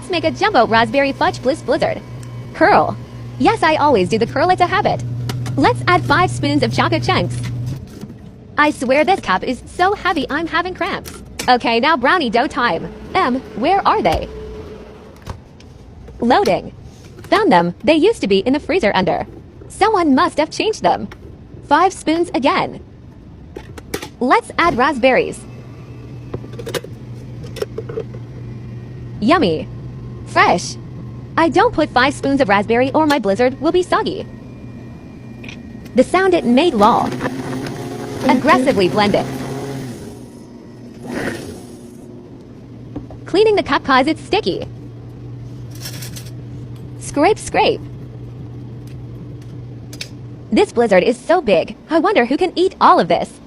Let's make a jumbo raspberry fudge bliss blizzard. Curl. Yes, I always do the curl, it's a habit. Let's add 5 spoons of chocolate chunks. I swear this cup is so heavy I'm having cramps. Okay, now brownie dough time. Where are they? Loading. Found them. They used to be in the freezer under. Someone must have changed them. 5 spoons again. Let's add raspberries. Yummy. Fresh. I don't put 5 spoons of raspberry or my blizzard will be soggy. The sound it made lol. Aggressively blend it. Cleaning the cup cause it's sticky. Scrape, scrape. This blizzard is so big, I wonder who can eat all of this.